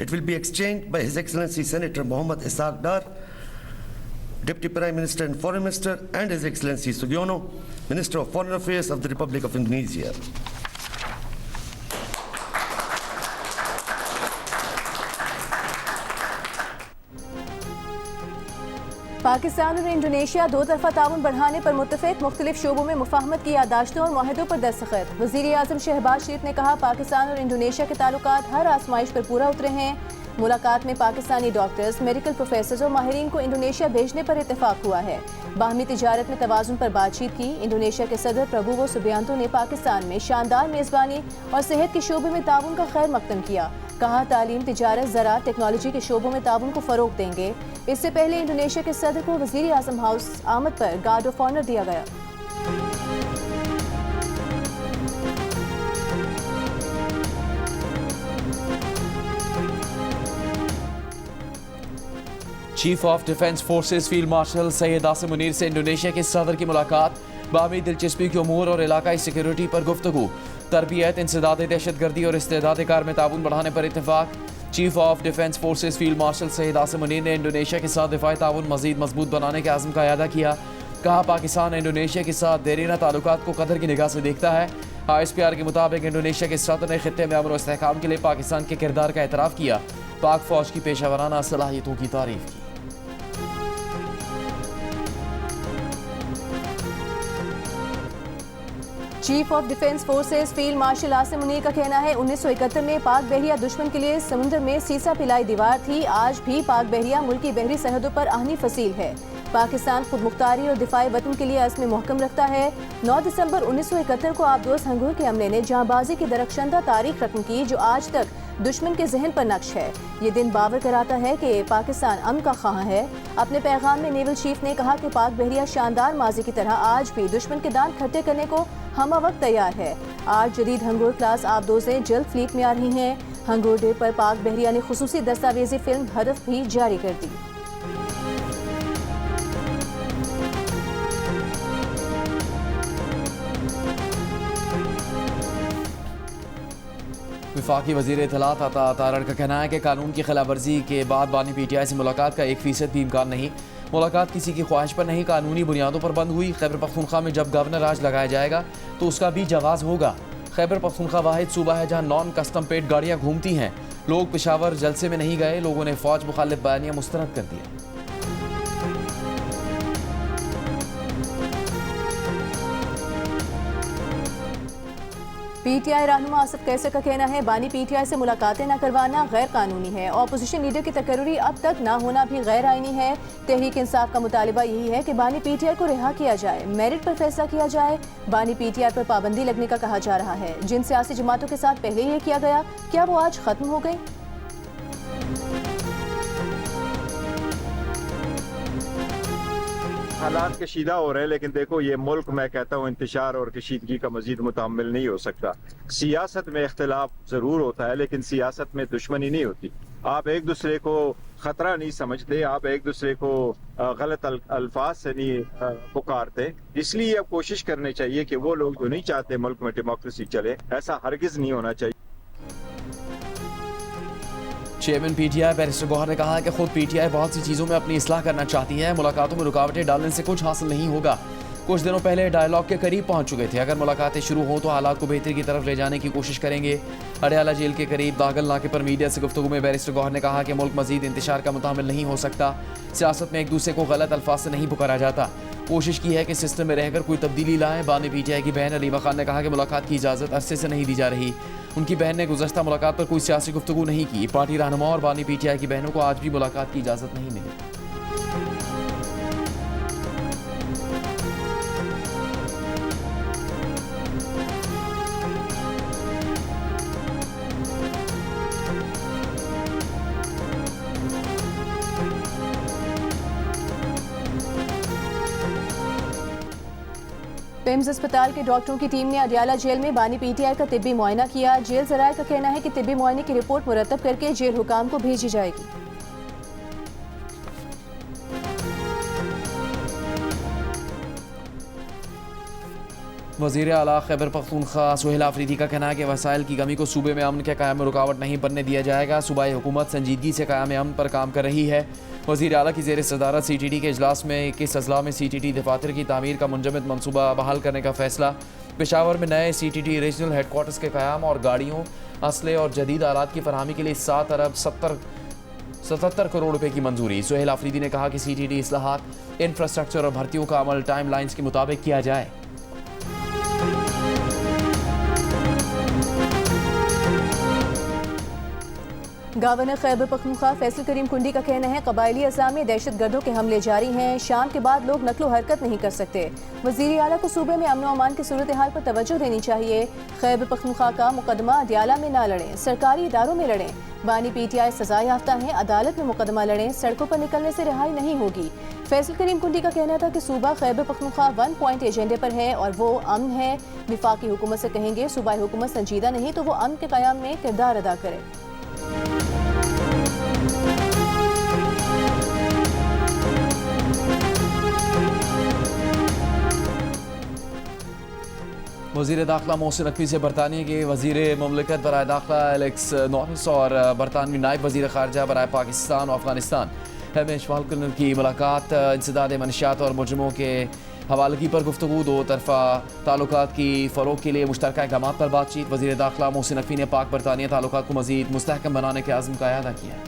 It will be exchanged by His Excellency Senator Mohammad Ishaq Dar, Deputy Prime Minister and Foreign Minister, and His Excellency Sugiono, Minister of Foreign Affairs of the Republic of Indonesia. Pakistan और Indonesia दो तरफा ताउन बढ़ाने पर मुत्तफिक, मुख्तलिफ शोबों में मुफाहमत की यादाश्तों और माहिदों पर दस्तखत। वज़ीर आज़म शहबाज शरीफ ने कहा, पाकिस्तान और इंडोनेशिया के ताल्लुकात हर आजमाइश पर पूरा उतरे हैं। मुलाकात में पाकिस्तानी डॉक्टर्स, मेडिकल प्रोफेसर्स और माहिरीन को इंडोनेशिया भेजने पर इत्तेफाक हुआ है। बाहमी तिजारत में तवाज़ुन पर बातचीत की। इंडोनेशिया के सदर प्रबोवो सुबियांतो ने पाकिस्तान में शानदार मेज़बानी और सेहत के शोबे में ताउन का खैर मकदम किया। कहा, तालीम, तिजारत, ज़राअत, टेक्नोलॉजी के शोबों में ताउन को फ़रोग देंगे। इससे पहले इंडोनेशिया के सदर को वज़ीर आज़म हाउस आमद पर गार्ड ऑफ ऑनर दिया गया। Chief of defence forces field marshal Syed Asim Munir से इंडोनेशिया के सदर की मुलाकात। बाहमी दिलचस्पी के उमूर और इलाकाई सिक्योरिटी पर गुफ्तगू। तरबियत, इंसदाद दहशतगर्दी और इस्तेदाद कार में ताउन बढ़ाने पर इत्तेफाक। Chief of defence forces field marshal Syed Asim Munir ने इंडोनेशिया के साथ दिफाई ताउन मजीद मजबूत बनाने के आज़म का अयादा किया। कहा, पाकिस्तान इंडोनेशिया के साथ देरीना ताल्लुकात को कदर की निगाह से देखता है। ISPR के मुताबिक इंडोनेशिया के सदर ने खित्ते में अमन और इस्तेहकाम के लिए पाकिस्तान के किरदार का एतराफ़ किया। पाक फौज की पेशावराना सलाहियतों की तारीफ की। Chief of defence forces field marshal Asim Munir का कहना है, 1971 में पाक बहरिया दुश्मन के लिए समुद्र में सीसा पिलाई दीवार थी। आज भी पाक बहरिया मुल्की बहरी सरहदों पर आहनी फसील है। पाकिस्तान खुद मुख्तारी और दिफाई वतन के लिए अज़्म मोहकम रखता है। 9 दिसंबर 1971 को आबदोज हंगूर के हमले ने जहाँबाजी की दरख्शंदा तारीख रकम की, जो आज तक दुश्मन के जहन पर नक्श है। ये दिन बावर कराता है कि पाकिस्तान अमन का ख्वाह है। अपने पैगाम में नेवल चीफ ने कहा कि पाक बहरिया शानदार माजी की तरह आज भी दुश्मन के दांत खट्टे करने को हम वक्त तैयार है। 8 जदीद हंगूर क्लास आबदोजें जल्द फ्लीट में आ रही हैं। हंगूर डे पर पाक बहरिया ने खुसूसी दस्तावेजी फिल्म हदफ भी जारी कर दी। वफाकी वज़ीर इत्तलात अता तारड़ का कहना है कि कानून की खिलाफ वर्जी के बाद बानी PTI से मुलाकात का 1% भी इम्कान नहीं। मुलाकात किसी की ख्वाहिश पर नहीं, कानूनी बुनियादों पर बंद हुई। खैबर पख्तूनख्वा में जब गवर्नर राज लगाया जाएगा तो उसका भी जवाज़ होगा। खैबर पख्तूनख्वा वाहिद सूबा है जहाँ नॉन कस्टम पेड गाड़ियाँ घूमती हैं। लोग पेशावर जलसे में नहीं गए, लोगों ने फ़ौज मुखालिफ बयानिया मुस्तरद कर दिया। PTI रहनुमा आसिफ कैसर का कहना है, बानी PTI से मुलाकातें न करवाना गैर कानूनी है। ऑपोजिशन लीडर की तकर्री अब तक ना होना भी गैर आईनी है। तहरीक इंसाफ का मुतालिबा यही है कि बानी PTI को रिहा किया जाए, मेरिट पर फैसला किया जाए। बानी PTI पर पाबंदी लगने का कहा जा रहा है। जिन सियासी जमातों के साथ पहले ये किया गया, क्या वो आज खत्म हो गई? हालात कशीदा हो रहे हैं, लेकिन देखो ये मुल्क, मैं कहता हूँ, इंतशार और कशीदगी का मजीद मुतहम्मिल नहीं हो सकता। सियासत में इख्तिलाफ जरूर होता है, लेकिन सियासत में दुश्मनी नहीं होती। आप एक दूसरे को खतरा नहीं समझते, आप एक दूसरे को गलत अल्फाज से नहीं पुकारते। इसलिए अब कोशिश करनी चाहिए कि वो लोग जो नहीं चाहते मुल्क में डेमोक्रेसी चले, ऐसा हरगिज नहीं होना चाहिए। चेयरमैन PTI बैरिस्टर गौहर ने कहा कि खुद PTI बहुत सी चीज़ों में अपनी इस्लाह करना चाहती है। मुलाकातों में रुकावटें डालने से कुछ हासिल नहीं होगा। कुछ दिनों पहले डायलॉग के करीब पहुंच चुके थे। अगर मुलाकातें शुरू हों तो हालात को बेहतरी की तरफ ले जाने की कोशिश करेंगे। अडयाला जेल के करीब दागल नाके पर मीडिया से गुफ्तगू में बैरिस्टर गौहर ने कहा कि मुल्क मजीद इंतशार का मुतामिल नहीं हो सकता। सियासत में एक दूसरे को गलत अल्फाज से नहीं पुकारा जाता। कोशिश की है कि सिस्टम में रहकर कोई तब्दीली लाएं। बानी PTI की बहन अलीमा खान ने कहा कि मुलाकात की इजाज़त अरसे से नहीं दी जा रही। उनकी बहन ने गुज़श्ता मुलाकात पर कोई सियासी गुफ्तगू नहीं की। पार्टी रहनुमा और बानी PTI की बहनों को आज भी मुलाकात की इजाज़त नहीं मिली। पिम्स अस्पताल के डॉक्टरों की टीम ने अडयाला जेल में बानी PTI का तिब्बी मुआयना किया। जेल ज़राए का कहना है कि तिब्बी मुआयने की रिपोर्ट मुरतब करके जेल हुकाम को भेजी जाएगी। वज़ीर आला खैबर पख्तूनख्वा सुहेल आफरीदी का कहना है कि वसाइल की कमी को सूबे में अमन के क़याम में रुकावट नहीं बनने दिया जाएगा। सूबाई हुकूमत संजीदगी से क़याम अमन पर काम कर रही है। वज़ीर आला की ज़ेर सदारत CTT के इजलास में 21 अजला में CTT दफातर की तामीर का मुंजमद मनसूबा बहाल करने का फैसला। पेशावर में नए CTT रीजनल हेडक्वार्टर्स के क़याम और गाड़ियों, असले और जदीद आलात की फरहमी के लिए 7 अरब 77 करोड़ रुपए की मंजूरी। सुहेल आफरीदी ने कहा कि CTT इस्लाहात, इंफ्रास्ट्रक्चर और भर्तियों का अमल टाइम लाइन्स के मुताबिक किया जाए। गवर्नर खैबर पख्तूनख्वा फैसल करीम कुंडी का कहना है कबायली अज़ला में दहशत गर्दों के हमले जारी हैं। शाम के बाद लोग नकलो हरकत नहीं कर सकते। वज़ीर आला को सूबे में अमन व अमान की सूरत हाल पर तवज्जो देनी चाहिए। खैबर पख्तूनख्वा का मुकदमा अदियाला में ना लड़ें, सरकारी इदारों में लड़ें। बानी PTI सजा याफ्ता हैं, अदालत में मुकदमा लड़ें, सड़कों पर निकलने से रिहाई नहीं होगी। फैसल करीम कुंडी का कहना था कि सूबा खैबर पख्तूनख्वा 1 पॉइंट एजेंडे पर है और वो अमन है। विफाकी हुकूमत से कहेंगे सूबाई हुकूमत संजीदा नहीं तो वो अमन के क़याम में किरदार अदा करे। वज़ीर दाखिला मोहसिन नकवी से बरतानिया के वज़ीर ममलिकत बराए दाखिला एलेक्स नॉरिस और बरतानवी नायब वज़ीर ख़ारजा बराए पाकिस्तान और अफ़गानिस्तान हमेश फाल्कनर की मुलाकात। इंसदाद मनशियात और मुजरिमों के हवालगी पर गुफ्तगू। दो तरफ़ा ताल्लुकात की फ़रोग़ के लिए मुश्तरका इक़दामात पर बातचीत। वज़ीर दाखिला मोहसिन नकवी ने पाक बरतानिया ताल्लुकात को मज़ीद मुस्तहकम बनाने के आज़म का इआदा किया।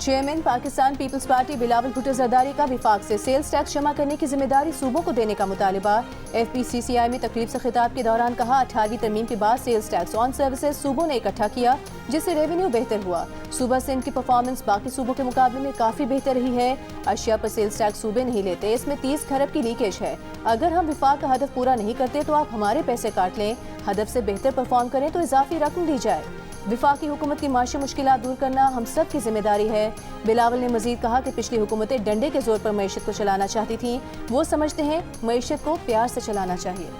चेयरमैन पाकिस्तान पीपल्स पार्टी बिलावल भुट्टो जरदारी का विफाक से सेल्स टैक्स जमा करने की जिम्मेदारी सूबों को देने का मुतालिबा। FPCCI में तकरीब से खिताब के दौरान कहा 18वीं तरमीम के बाद सेल्स टैक्स ऑन सर्विसेज सूबों ने इकट्ठा किया जिससे रेवेन्यू बेहतर हुआ। सूबा सिंध की परफॉर्मेंस बाकी सूबों के मुकाबले में काफ़ी बेहतर रही है। अशिया पर सेल्स टैक्स सूबे नहीं लेते, इसमें 30 खरब की लीकेज है। अगर हम विफाक का हदफ पूरा नहीं करते तो आप हमारे पैसे काट लें, हदफ से बेहतर परफॉर्म करें तो इजाफी रकम दी जाए। विफाकी हुकूमत की माशी मुश्किलात दूर करना हम सब की जिम्मेदारी है। बिलावल ने मजीद कहा कि पिछली हुकूमतें डंडे के जोर पर मईशत को चलाना चाहती थीं, वो समझते हैं मईशत को प्यार से चलाना चाहिए।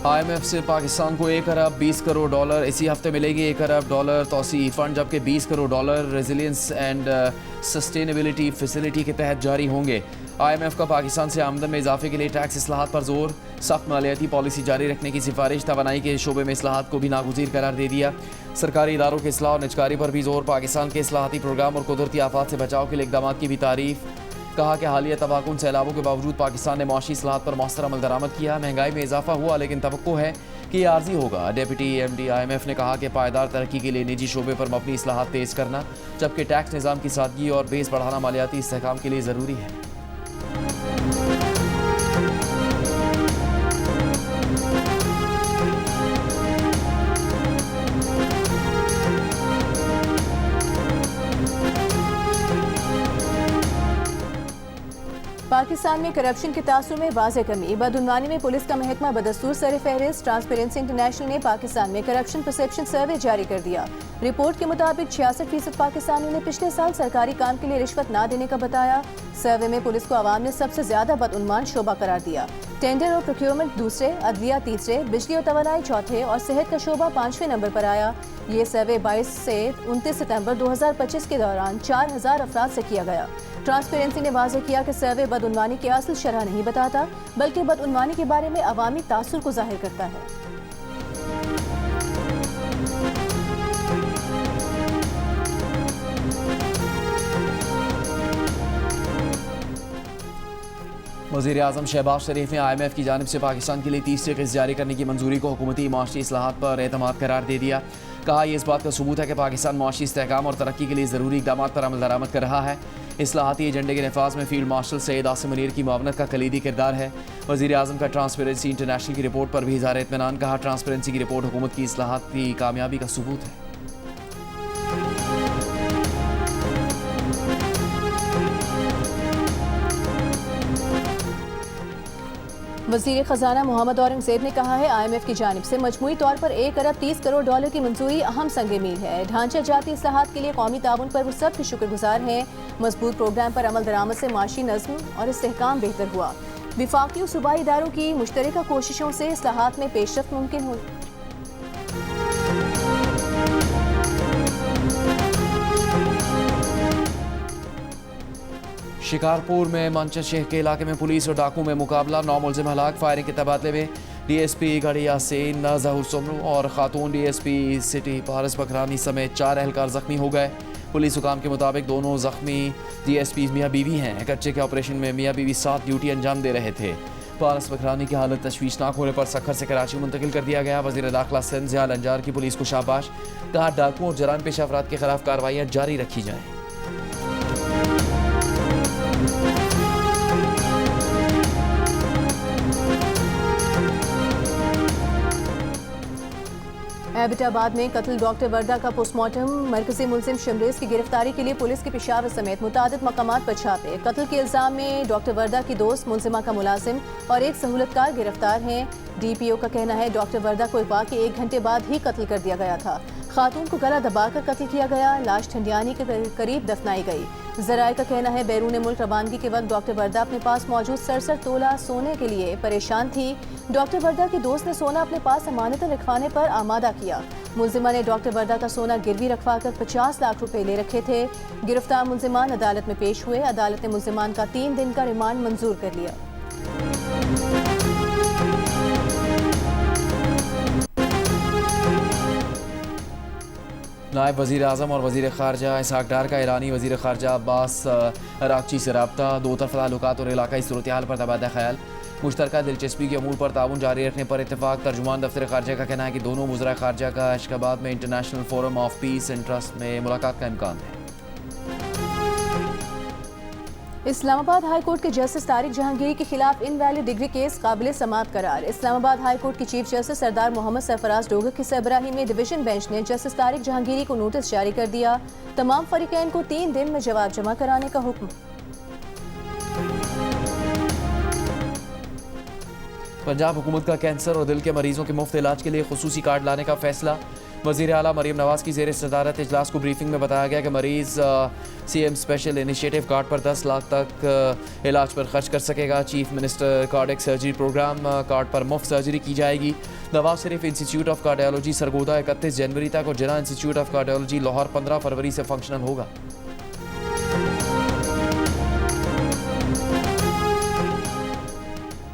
IMF से पाकिस्तान को 1 अरब 20 करोड़ डॉलर इसी हफ्ते मिलेगी। 1 अरब डॉलर तौसीई फंड जबकि 20 crore dollar resilience and sustainability facility के तहत जारी होंगे। IMF का पाकिस्तान से आमदन में इजाफे के लिए टैक्स इस्लाहात पर जोर, सख्त मालियाती पॉलिसी जारी रखने की सिफारिश, तवानाई के शोबे में इस्लाहात को भी नागुज़ीर करार दे दिया। सरकारी इदारों के इस्लाह और निजकारी पर भी जोर, पाकिस्तान के इस्लाहाती प्रोग्राम और कुदरती आफात से बचाव के लिए इक़दाम की भी तारीफ। कहा कि हालिया तबाहकुन सैलाबों के बावजूद पाकिस्तान ने मुआशी इस्लाहात पर मौसर अमल दरामद किया। महंगाई में इजाफा हुआ लेकिन तवक्को है कि ये आर्जी होगा। डिप्टी MD IMF ने कहा कि पायदार तरक्की के लिए निजी शोबे पर मबनी इस्लाहात तेज़ करना जबकि टैक्स निज़ाम की सादगी और बेस बढ़ाना मालियाती इस्तेहकाम के लिए ज़रूरी है। पाकिस्तान में करप्शन के तासुर में वाज़े कमी, बदउनवानी में पुलिस का महकमा बदस्तूर सर फहरिस्त। ट्रांसपेरेंसी इंटरनेशनल ने पाकिस्तान में करप्शन परसेप्शन सर्वे जारी कर दिया। रिपोर्ट के मुताबिक 66% पाकिस्तानियों ने पिछले साल सरकारी काम के लिए रिश्वत ना देने का बताया। सर्वे में पुलिस को आवाम ने सबसे ज्यादा बदउनवान शोबा करार दिया। टेंडर और प्रोक्योरमेंट दूसरे, अदलिया तीसरे, बिजली और तवानाई चौथे और सेहत का शोबा 5वें नंबर पर आया। ये सर्वे 22 से 29 सितंबर 2025 के दौरान 4000 अफराद से किया गया। ट्रांसपेरेंसी ने वाज़ेह किया कि सर्वे बदउनवानी की असल शरह नहीं बताता बल्कि बदउनवानी के बारे में अवामी तासुर को जाहिर करता है। वज़ीर आज़म शहबाज शरीफ ने IMF की जानिब से पाकिस्तान के लिए तीसरी किस्त जारी करने की मंजूरी को हुकूमती माशी इस्लाहात पर एतमाद करार दे दिया। कहा यह इस बात का सबूत है कि पाकिस्तान माशी इस्तेहकाम और तरक्की के लिए ज़रूरी इक़दाम पर अमल दरामद कर रहा है। इस्लाहाती एजेंडे के नफाज में फील्ड मार्शल सैयद आसिम मुनीर की मुआवनत का कलीदी किरदार है। वज़ीर आज़म का ट्रांसपेरेंसी इंटरनेशनल की रिपोर्ट पर भी इज़हार इत्मीनान। कहा ट्रांसपेरेंसी की रिपोर्ट हुकूमत की इस्लाहात की कामयाबी का सबूत है। वज़ीर ख़ज़ाना मोहम्मद औरंगज़ेब ने कहा है IMF की जानिब से मजमूई तौर पर 1 अरब 30 करोड़ डॉलर की मंजूरी अहम संग मील है। ढांचा जाती इस्लाहात के लिए कौमी ताउन पर वो सब के शुक्रगुजार हैं। मजबूत प्रोग्राम पर अमल दरामद से माशी नज़्म और इस्तेहकाम बेहतर हुआ। विफाकी और सूबाई इदारों की मुश्तरका कोशिशों से इस्लाहात में पेशरफ्त मुमकिन हुई। शिकारपुर में मंचर शेख के इलाके में पुलिस और डाकू में मुकाबला, 9 मुलजिम हलाक। फायरिंग के तबादले में डीएसपी गढ़ी यासीन ज़हूर सुमरू और खातून डीएसपी सिटी पारस बकरानी समेत 4 एहलकार जख्मी हो गए। पुलिस हुकाम के मुताबिक दोनों जख्मी डीएसपी मियाँ बीवी हैं। कच्चे के ऑपरेशन में मियाँ बीवी 7 ड्यूटी अंजाम दे रहे थे। पारस बकरानी की हालत तशवीशनाक होने पर सखर से कराची मुंतकिल कर दिया गया। वज़ीर दाखिला सिंध ज़ियाल अंजार की पुलिस को शाबाश, कहा डाकुओं और जरान पेशा अफराद के खिलाफ कार्रवाइयाँ जारी रखी जाएँ। एबटाबाद में कत्ल डॉक्टर वर्दा का पोस्टमार्टम, मरकजी मुलजिम शमरेज की गिरफ्तारी के लिए पुलिस के पेशावर समेत मुतादिद मकामात पर छापे। कत्ल के इल्जाम में डॉक्टर वर्दा की दोस्त, मुलजिमा का मुलाजिम और एक सहूलतकार गिरफ्तार हैं। डीपीओ का कहना है डॉक्टर वर्दा को अगवा के 1 घंटे बाद ही कत्ल कर दिया गया था। खातून को गला दबाकर कत्ल किया गया, लाश ठंडियानी के करीब दफनाई गई। जराये का कहना है बैरून मुल्क रवानगी के वक्त डॉक्टर वर्दा अपने पास मौजूद 67 तोला सोने के लिए परेशान थी। डॉक्टर वर्दा की दोस्त ने सोना अपने पास अमानतन रखवाने पर आमादा किया। मुलजिमा ने डॉक्टर वर्दा का सोना गिरवी रखवाकर 50 लाख रुपए ले रखे थे। गिरफ्तार मुलजिमान अदालत में पेश हुए। अदालत ने मुलजिमान का 3 दिन का रिमांड मंजूर कर लिया। नायब वज़ीर आज़म और वज़ीर ख़ारजा इसहाक़ डार का ईरानी वज़ीर ख़ारजा अब्बास अराक़ची से रब्ता, 2 तरफ़ा ताल्लुकात और इलाक़ाई सूरत-ए-हाल पर तबादला ख़याल। मुश्तरका दिलचस्पी के अमूर पर ताउन जारी रखने पर इत्तेफ़ाक़। तर्जुमान दफ्तर ख़ारजा का कहना है कि दोनों वज़राए ख़ारजा का अशकाबाद में international forum of peace and trust में मुलाकात का इम्कान है। इस्लामाबाद हाई कोर्ट के जस्टिस तारिक जहांगीरी के खिलाफ इनवैलिड डिग्री केस काबिल समाअत करार। इस्लामाबाद हाई कोर्ट की चीफ जस्टिस सरदार मोहम्मद सरफराज डोगर की सरबराही में डिवीजन बेंच ने जस्टिस तारिक जहांगीरी को नोटिस जारी कर दिया। तमाम फरीकैन को 3 दिन में जवाब जमा कराने का हुक्म। पंजाब हुकूमत का कैंसर और दिल के मरीजों के मुफ्त इलाज के लिए खुसूसी कार्ड लाने का फैसला। वज़ीर आला मरीम नवाज की ज़ेर सदारत इजलास को ब्रीफिंग में बताया गया कि मरीज सीएम स्पेशल इनिशिएटिव कार्ड पर 10 लाख तक इलाज पर खर्च कर सकेगा। Chief minister cardiac surgery program card पर मुफ्त सर्जरी की जाएगी। Nawaz Sharif institute of cardiology Sargodha 31 जनवरी तक और जिला इंस्टीट्यूट ऑफ कार्डियोलॉजी लाहौर 15 फरवरी से फंक्शनल होगा।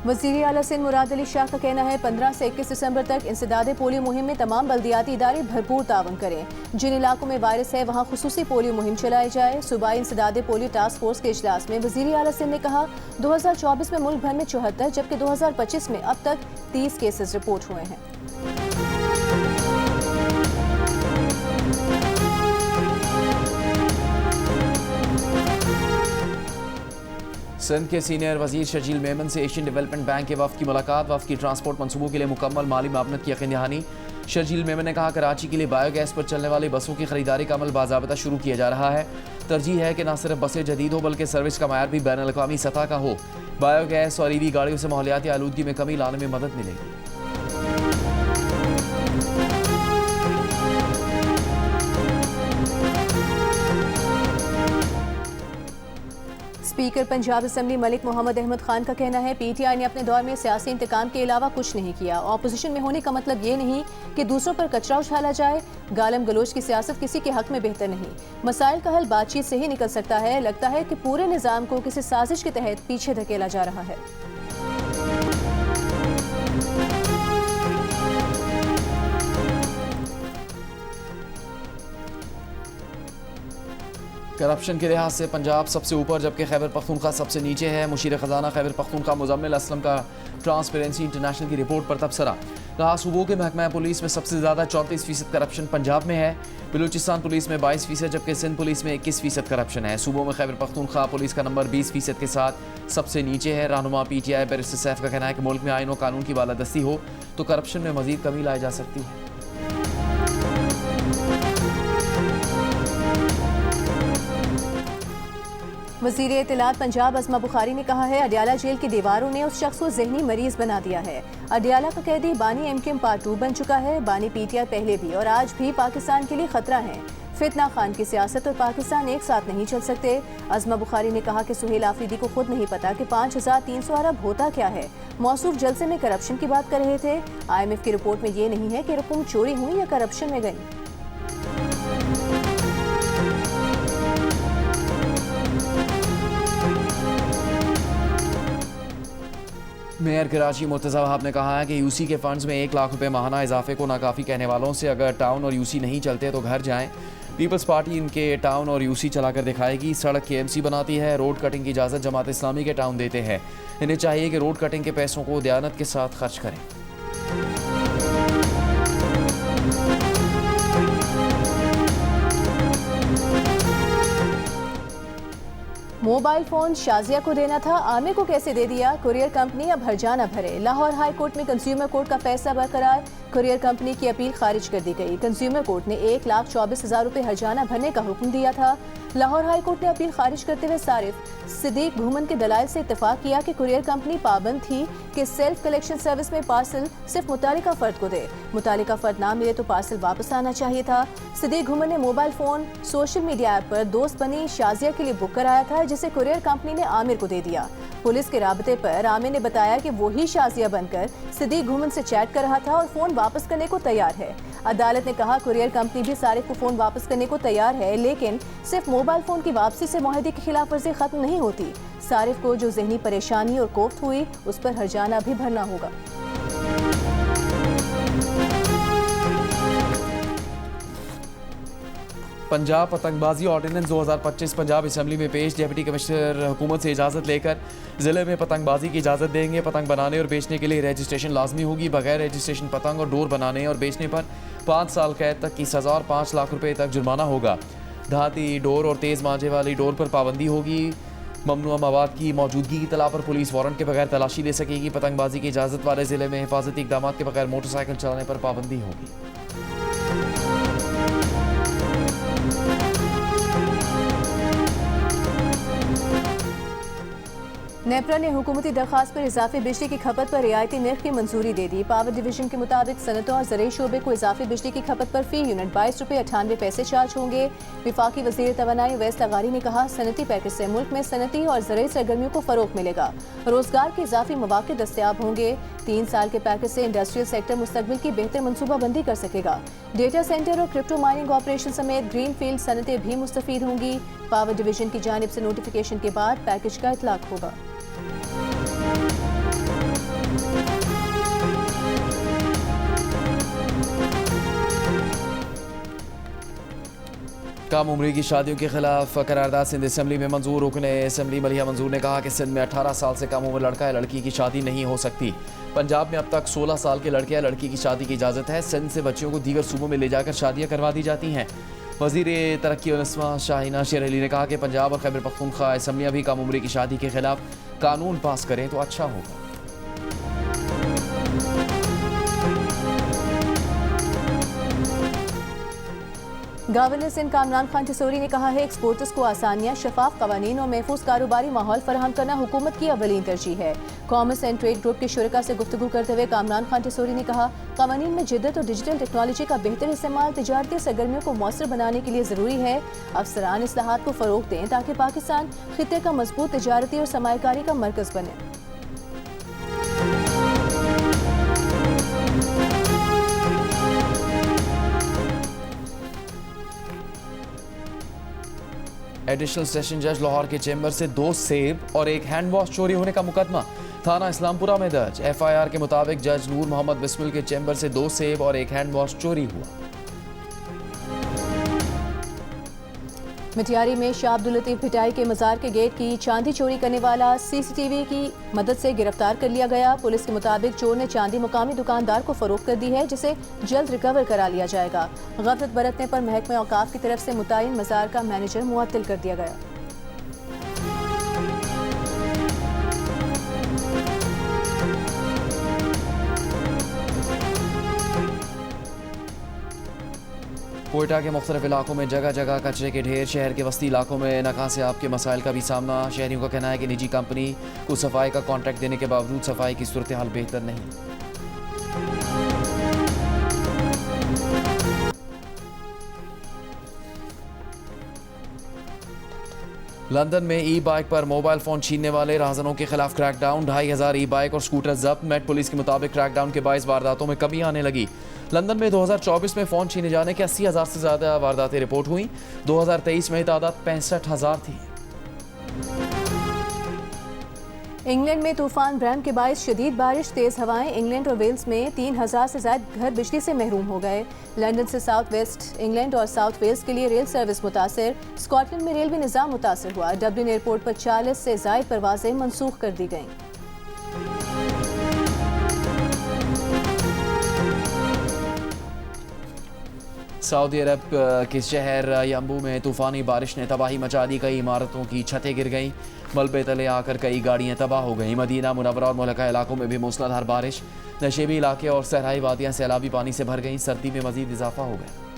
वज़ीर आला सिंध मुराद अली शाह का कहना है 15 से 21 दिसंबर तक इंसदादे पोलियो मुहिम में तमाम बल्दियाती इदारे भरपूर तावन करें। जिन इलाकों में वायरस है वहाँ खुसूसी पोलियो मुहिम चलाई जाए। सूबाई इंसदादे पोलियो टास्क फोर्स के इजलास में वज़ीर आला सिंध ने कहा 2024 में मुल्क भर में 74 जबकि 2025 में अब तक 30 केसेस रिपोर्ट हुए हैं। सिंध के सीनियर वजीर शर्जील मेमन से एशियन डेवलपमेंट बैंक के वफ़द की मुलाकात। वफ़द की ट्रांसपोर्ट मनसूबों के लिए मुकम्मल माली मामनत की यकीन दहानी। शर्जील मेमन ने कहा कराची के लिए बायोगैस पर चलने वाली बसों की खरीदारी का अमल बाज़ाबता शुरू किया जा रहा है। तरजीह है कि न सिर्फ बसें जदीद हो बल्कि सर्विस का मयार भी बैनुल अक़वामी सतह का हो। बायोगैस और ईवी गाड़ियों से माहौलियाती आलूदगी में कमी लाने में मदद मिलेगी। स्पीकर पंजाब असम्बली मलिक मोहम्मद अहमद खान का कहना है पीटीआई ने अपने दौर में सियासी इंतकाम के अलावा कुछ नहीं किया। ऑपोजिशन में होने का मतलब ये नहीं कि दूसरों पर कचरा उछाला जाए। गालम गलोच की सियासत किसी के हक में बेहतर नहीं। मसाइल का हल बातचीत से ही निकल सकता है। लगता है कि पूरे निज़ाम को किसी साजिश के तहत पीछे धकेला जा रहा है। करप्शन के लिहाज से पंजाब सबसे ऊपर जबकि खैबर पख्तूनख्वा सबसे नीचे है। मुशीर ख़जाना खैबर पख्तूनख्वा मुज़म्मिल असलम का ट्रांसपेरेंसी इंटरनेशनल की रिपोर्ट पर तबसरा। कहा सूबों के महकमा पुलिस में सबसे ज़्यादा 34% करप्शन पंजाब में है। बलूचिस्तान पुलिस में 22% जबकि सिंध पुलिस में 21% करप्शन है। सूबों में खैबर पख्तूनख्वा पुलिस का नंबर 20% के साथ सबसे नीचे है। रहनुमा पीटीआई बैरिस्टर सैफ का कहना है कि मुल्क में आईन और कानून की बालादस्ती हो तो करप्शन में मजीद कमी लाई जा सकती है। वज़ीर इत्तलात पंजाब अज़मा बुखारी ने कहा है अडियाला जेल की दीवारों ने उस शख्स को ज़हनी मरीज बना दिया है। अडियाला का कैदी बानी एमकेएम पार्ट 2 बन चुका है। बानी पीटीआई पहले भी और आज भी पाकिस्तान के लिए खतरा है। फितना खान की सियासत और पाकिस्तान एक साथ नहीं चल सकते। अज़मा बुखारी ने कहा कि सुहेल आफरीदी को खुद नहीं पता कि 5300 अरब होता क्या है। मौसूफ जलसे में करप्शन की बात कर रहे थे। IMF की रिपोर्ट में ये नहीं है कि रकम चोरी हुई या करप्शन में गई। मेयर कराची मुर्तज़ा वहाब ने कहा है कि यूसी के फंड्स में 1 लाख रुपए माहाना इजाफे को नाकाफ़ी कहने वालों से अगर टाउन और यूसी नहीं चलते तो घर जाएं। पीपल्स पार्टी इनके टाउन और यूसी चलाकर दिखाएगी। सड़क KMC बनाती है, रोड कटिंग की इजाज़त जमात इस्लामी के टाउन देते हैं। इन्हें चाहिए कि रोड कटिंग के पैसों को दयानत के साथ खर्च करें। मोबाइल फोन शाजिया को देना था, आमिर को कैसे दे दिया? कुरियर कंपनी अब हर्जाना भरे। लाहौर हाई कोर्ट में कंज्यूमर कोर्ट का फैसला बरकरार। कुरियर कंपनी की अपील खारिज कर दी गई। कंज्यूमर कोर्ट ने 1,24,000 रुपए हर्जाना भरने का हुक्म दिया था। लाहौर हाई कोर्ट ने अपील खारिज करते हुए सारिफ सिद्दीक घूमन के दलाइल से इत्तेफाक किया कि कुरियर कंपनी पाबंद थी कि सेल्फ कलेक्शन सर्विस में पार्सल सिर्फ मुतालिका फर्द को दे। मुतालिका फर्द ना मिले तो पार्सल वापस आना चाहिए था। सिद्दीक घूमन ने mobile phone social media app पर दोस्त बनी शाजिया के लिए बुक कराया था, जिसे कुरियर कंपनी ने आमिर को दे दिया। पुलिस के राबते पर आमिर ने बताया कि वही शाजिया बनकर सिद्दीक घूमन से चैट कर रहा था और फोन वापस करने को तैयार है। अदालत ने कहा कुरियर कंपनी भी सारिफ को फोन वापस करने को तैयार है, लेकिन सिर्फ मोबाइल फोन की वापसी से मुआहदे की खिलाफ वर्जी खत्म नहीं होती। सारिफ को जो जहनी परेशानी और कोफ्त हुई उस पर हर्जाना भी भरना होगा। पंजाब पतंगबाजी ऑर्डिनेंस 2025 पंजाब असम्बली में पेश। डिप्टी कमिश्नर हुकूमत से इजाज़त लेकर ज़िले में पतंगबाजी की इजाज़त देंगे। पतंग बनाने और बेचने के लिए रजिस्ट्रेशन लाजमी होगी। बगैर रजिस्ट्रेशन पतंग और डोर बनाने और बेचने पर 5 साल कैद तक की सज़ा और 5 लाख रुपए तक जुर्माना होगा। धाती डोर और तेज़ मांझे वाली डोर पर पाबंदी होगी। ममनुआ मवाद की मौजूदगी की तला पर पुलिस वारंट के बगैर तलाशी ले सकेगी। पतंगबाजी की इजाज़त वाले ज़िले में हिफाजती इक़दामात के बगैर मोटरसाइकिल चलाने पर पाबंदी होगी। नेपरा ने हुकूमती दरख्वास्त पर इजाफी बिजली की खपत पर रियायती निर्ख की मंजूरी दे दी। पावर डिवीजन के मुताबिक सनतों और ज़राई शोबे को इजाफी बिजली की खपत पर फी यूनिट 22 रुपये 98 पैसे चार्ज होंगे। विफाकी वज़ीर तवानाई अवैस लगारी ने कहा सनती पैकेज से मुल्क में सनती और ज़राई सरगर्मियों को फ़रोग़ मिलेगा, रोजगार के इजाफी मौक़े दस्तयाब होंगे। 3 साल के पैकेज से इंडस्ट्रियल सेक्टर मुस्तकबिल की बेहतर मनसूबाबंदी कर सकेगा। डेटा सेंटर और क्रिप्टो माइनिंग ऑपरेशन समेत ग्रीन फील्ड सनतें भी मुस्तफीद होंगी। पावर डिवीजन की जानिब से नोटिफिकेशन के बाद पैकेज का इतलाक होगा। कम उम्री की शादियों के खिलाफ करारदाद सिंध असम्बली में मंजूर। रुकन असम्बली मलिहा मंजूर ने कहा कि सिंध में 18 साल से कम उम्र लड़का या लड़की की शादी नहीं हो सकती। पंजाब में अब तक 16 साल के लड़के या लड़की की शादी की इजाज़त है। सिंध से बच्चियों को दीगर सूबों में ले जाकर शादियाँ करवा दी जाती हैं। वज़ीर तरक्की और नस्वा शाहिना शेर अली ने कहा कि पंजाब और खैबर पख्तूनख्वा असम्बलियाँ भी कम उम्री की शादी के खिलाफ कानून पास करें तो अच्छा होगा। गवर्नर सिंध कामरान खान टिसोरी ने कहा है एक्सपोर्टर्स को आसानियां, शफाफ कवानीन और महफूज कारोबारी माहौल फराहम करना हुकूमत की अवलीन तरजीह है। कॉमर्स एंड ट्रेड ग्रुप के शुरका से गुफ्तगू करते हुए कामरान खान टिसोरी ने कहा कवानीन में जिद्दत और डिजिटल टेक्नोलॉजी का बेहतर इस्तेमाल तिजारती सरगर्मियों को मौसर बनाने के लिए ज़रूरी है। अफसरान इस्लाहात को फ़रोग़ दें ताकि पाकिस्तान खित्ते का मजबूत तिजारती और सरमायाकारी का मरकज़ बने। एडिशनल सेशन जज लाहौर के चैम्बर से 2 सेब और 1 हैंड वॉश चोरी होने का मुकदमा थाना इस्लामपुरा में दर्ज। FIR के मुताबिक जज नूर मोहम्मद बिस्मिल के चैम्बर से 2 सेब और 1 हैंड वॉश चोरी हुआ। मिटियारी में शाह अब्दुल लतीफ भिटाई के मज़ार के गेट की चांदी चोरी करने वाला CCTV की मदद से गिरफ्तार कर लिया गया। पुलिस के मुताबिक चोर ने चांदी मुकामी दुकानदार को फरोख्त कर दी है, जिसे जल्द रिकवर करा लिया जाएगा। गफलत बरतने पर महकमे औकाफ की तरफ से मुतय्यन मज़ार का मैनेजर मुअत्तल कर दिया गया। कोयटा के मुख्तलिफ इलाकों में जगह जगह कचरे के ढेर। शहर के वस्ती इलाकों में नकासियाब के मसाइल का भी सामना। शहरियों का कहना है कि निजी कंपनी को सफाई का कॉन्ट्रैक्ट देने के बावजूद सफाई की सूरत हाल बेहतर नहीं। लंदन में ई-बाइक पर मोबाइल फोन छीनने वाले राहजनों के खिलाफ क्रैकडाउन। 2500 ई-बाइक और स्कूटर जब्त। मेट पुलिस के मुताबिक क्रैकडाउन के बायस वारदातों में कमी आने लगी। लंदन में 2024 में फोन छीने जाने के 80,000 से ज्यादा वारदातें रिपोर्ट हुई। 2023 में तादाद 65,000 थी। इंग्लैंड में तूफान ब्रैम के बायस शदीद बारिश, तेज हवाएं। इंग्लैंड और वेल्स में 3000 से ज्यादा घर बिजली से महरूम हो गए। लंदन से साउथ वेस्ट इंग्लैंड और साउथ वेल्स के लिए रेल सर्विस मुतासर। स्कॉटलैंड में रेलवे निज़ाम मुतासर हुआ। डबलिन एयरपोर्ट पर 40 से ज्यादा परवाजें मनसूख कर दी गईं। सऊदी अरब के शहर यम्बू में तूफानी बारिश ने तबाही मचा दी। कई इमारतों की छतें गिर गईं। मलबे तले आकर कई गाड़ियां तबाह हो गईं। मदीना मुनव्वरा और मुल्का इलाकों में भी मूसलाधार बारिश। नशेबी इलाके और सहराई वादियां सैलाबी पानी से भर गईं। सर्दी में मजीद इजाफा हो गया।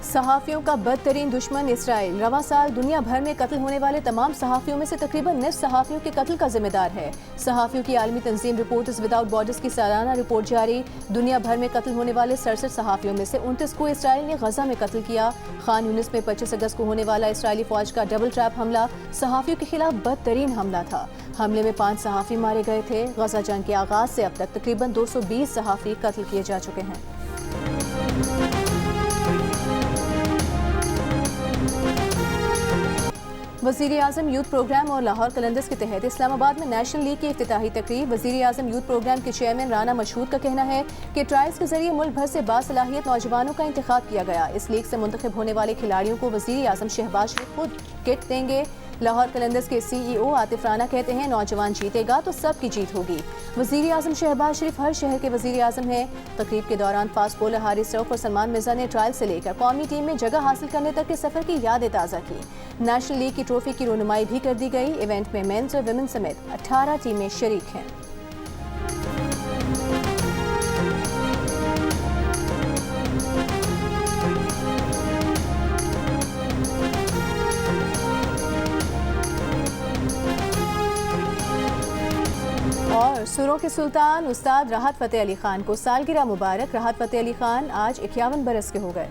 सहाफ़ियों का बदतरीन दुश्मन इसराइल रवां साल दुनिया भर में कत्ल होने वाले तमाम सहाफ़ियों में से तकरीबन निस्फ सहाफ़ियों के कत्ल का जिम्मेदार है। सहाफ़ियों की आलमी तंजीम रिपोर्टर्स विदाउट बॉर्डर्स की सालाना रिपोर्ट जारी। दुनिया भर में कत्ल होने वाले 67 सहाफ़ियों में से 29 को इसराइल ने गजा में कत्ल किया। खान यूनिस में 25 अगस्त को होने वाला इसराइली फौज का डबल ट्रैप हमला सहाफ़ियों के खिलाफ बदतरीन हमला था। हमले में 5 सहाफ़ी मारे गए थे। गजा जंग के आगाज से अब तक तकरीबन 220 सहाफ़ी कत्ल किए जा चुके हैं। वज़ीर-ए-आज़म यूथ प्रोग्राम और लाहौर कलंदर्स के तहत इस्लामाबाद में नेशनल लीग की इफ्तिताही तकरीब। वज़ीर-ए-आज़म यूथ प्रोग्राम के चेयरमैन राना मशहूद का कहना है कि ट्रायल्स के जरिए मुल्क भर से बासलाहियत नौजवानों का इंतखाब किया गया। इस लीग से मुंतखब होने वाले खिलाड़ियों को वज़ीर-ए-आज़म शहबाज शरीफ खुद किट देंगे। लाहौर कलंदर्स के CEO आतिफ राना कहते हैं नौजवान जीतेगा तो सबकी जीत होगी। वज़ीर-ए-आज़म शहबाज शरीफ हर शहर के वज़ीर-ए-आज़म हैं। तकरीब के दौरान फास्ट बॉलर हारिस रऊफ और सलमान मिर्जा ने ट्रायल से लेकर कौमी टीम में जगह हासिल करने तक के सफर की यादें ताज़ा की। नेशनल लीग की ट्रॉफी की रोनुमाई भी कर दी गई। इवेंट में मेंस और विमेन समेत 18 टीमें शरीक हैं। और सुरों के सुल्तान उस्ताद राहत फ़तेह अली खान को सालगिरह मुबारक। राहत फ़तेह अली खान आज 51 बरस के हो गए।